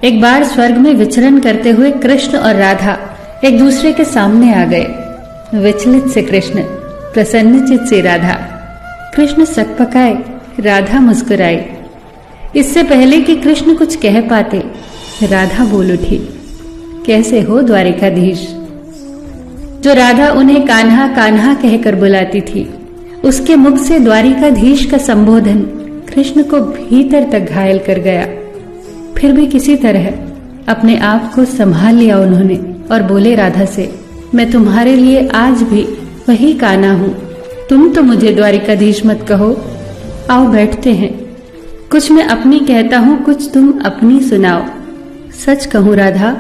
एक बार स्वर्ग में विचरण करते हुए कृष्ण और राधा एक दूसरे के सामने आ गए। विचलित से कृष्ण, प्रसन्नचित से राधा। कृष्ण सकपकाए, राधा मुस्कुराई। इससे पहले कि कृष्ण कुछ कह पाते, राधा बोल उठी, कैसे हो द्वारिकाधीश। जो राधा उन्हें कान्हा कान्हा कहकर बुलाती थी, उसके मुख से द्वारिकाधीश का संबोधन कृष्ण को भीतर तक घायल कर गया। फिर भी किसी तरह अपने आप को संभाल लिया उन्होंने और बोले राधा से, मैं तुम्हारे लिए आज भी वही कान्हा हूं। तुम तो मुझे द्वारिकाधीश मत कहो। आओ बैठते हैं। कुछ मैं अपनी कहता हूं, कुछ तुम अपनी सुनाओ। सच कहूं राधा,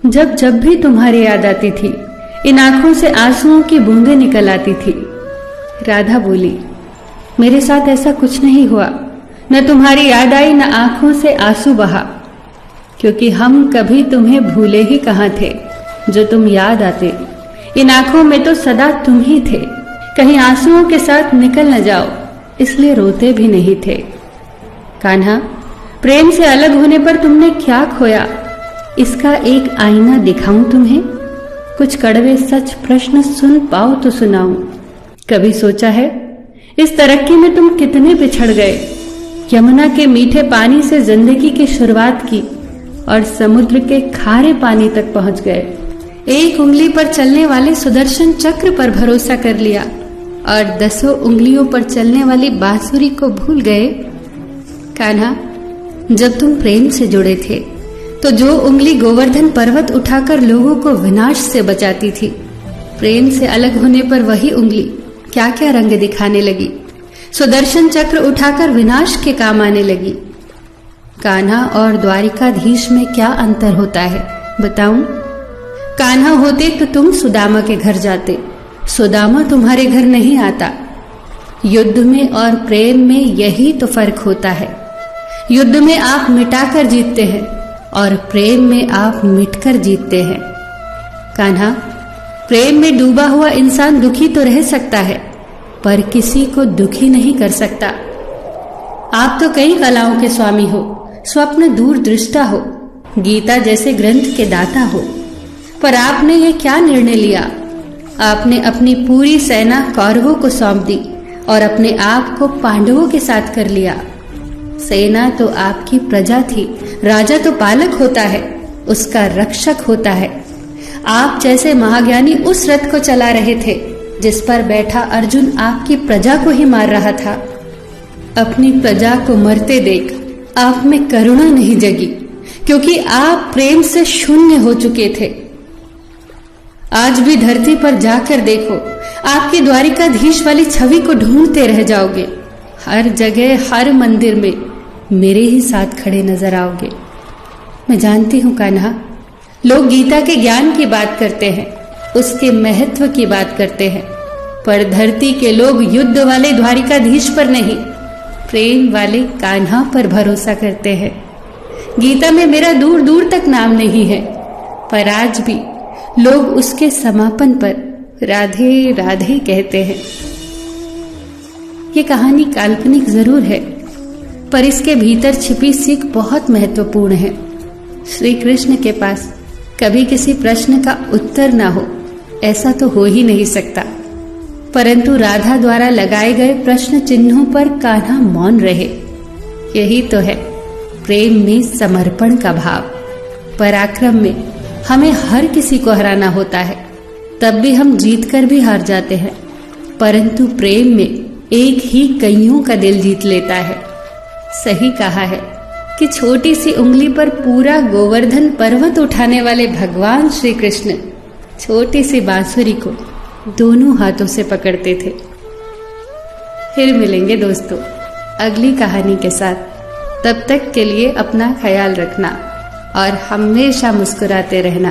जब जब भी तुम्हारी याद आती थी, इन आंखों से आंसुओं की बूंदें निकल आती थी। राधा बोली, मेरे साथ ऐसा कुछ नहीं हुआ। न तुम्हारी याद आई, न आंखों से आंसू बहा, क्योंकि हम कभी तुम्हें भूले ही कहां थे जो तुम याद आते। इन आंखों में तो सदा तुम ही थे, कहीं आंसुओं के साथ निकल न जाओ, इसलिए रोते भी नहीं थे। कान्हा, प्रेम से अलग होने पर तुमने क्या खोया, इसका एक आईना दिखाऊं तुम्हें। कुछ कड़वे सच प्रश्न सुन पाओ तो सुनाऊं। कभी सोचा है इस तरक्की में तुम कितने पिछड़ गए। यमुना के मीठे पानी से जिंदगी की शुरुआत की और समुद्र के खारे पानी तक पहुंच गए। एक उंगली पर चलने वाले सुदर्शन चक्र पर भरोसा कर लिया और 10 उंगलियों पर चलने वाली बांसुरी को भूल गए। कान्हा, जब तुम प्रेम से जुड़े थे तो जो उंगली गोवर्धन पर्वत उठाकर लोगों को विनाश से बचाती थी, प्रेम से अलग होने पर वही उंगली क्या क्या रंग दिखाने लगी। सुदर्शन चक्र उठाकर विनाश के काम आने लगी। कान्हा और द्वारिकाधीश में क्या अंतर होता है बताऊं? कान्हा होते तो तुम सुदामा के घर जाते, सुदामा तुम्हारे घर नहीं आता। युद्ध में और प्रेम में यही तो फर्क होता है। युद्ध में आप मिटाकर जीतते हैं और प्रेम में आप मिटकर जीतते हैं। कान्हा, प्रेम में डूबा हुआ इंसान दुखी तो रह सकता है, पर किसी को दुखी नहीं कर सकता। आप तो कई कलाओं के स्वामी हो, स्वप्न दूरदृष्टा हो, गीता जैसे ग्रंथ के दाता हो, पर आपने ये क्या निर्णय लिया? आपने अपनी पूरी सेना कौरवों को सौंप दी और अपने आप को पांडवों के साथ कर लिया। सेना तो आपकी प्रजा थी, राजा तो पालक होता है, उसका रक्षक होता है। आप जैसे महाज्ञानी उस रथ को चला रहे थे जिस पर बैठा अर्जुन आपकी प्रजा को ही मार रहा था। अपनी प्रजा को मरते देख आप में करुणा नहीं जगी, क्योंकि आप प्रेम से शून्य हो चुके थे। आज भी धरती पर जाकर देखो, आपकी द्वारिकाधीश वाली छवि को ढूंढते रह जाओगे। हर जगह, हर मंदिर में मेरे ही साथ खड़े नजर आओगे। मैं जानती हूं कान्हा, लोग गीता के ज्ञान की बात करते हैं, उसके महत्व की बात करते हैं, पर धरती के लोग युद्ध वाले द्वारिकाधीश पर नहीं, प्रेम वाले कान्हा पर भरोसा करते हैं। गीता में मेरा दूर दूर तक नाम नहीं है, पर आज भी लोग उसके समापन पर राधे राधे कहते हैं। ये कहानी काल्पनिक जरूर है, पर इसके भीतर छिपी सीख बहुत महत्वपूर्ण है। श्री कृष्ण के पास कभी किसी प्रश्न का उत्तर ना हो, ऐसा तो हो ही नहीं सकता, परंतु राधा द्वारा लगाए गए प्रश्न चिन्हों पर कान्हा मौन रहे। यही तो है प्रेम में समर्पण का भाव। पराक्रम में हमें हर किसी को हराना होता है, तब भी हम जीतकर भी हार जाते हैं, परंतु प्रेम में एक ही कईयों का दिल जीत लेता है। सही कहा है कि छोटी सी उंगली पर पूरा गोवर्धन पर्वत उठाने वाले भगवान श्री कृष्ण छोटी सी बांसुरी को दोनों हाथों से पकड़ते थे। फिर मिलेंगे दोस्तों अगली कहानी के साथ। तब तक के लिए अपना ख्याल रखना और हमेशा मुस्कुराते रहना।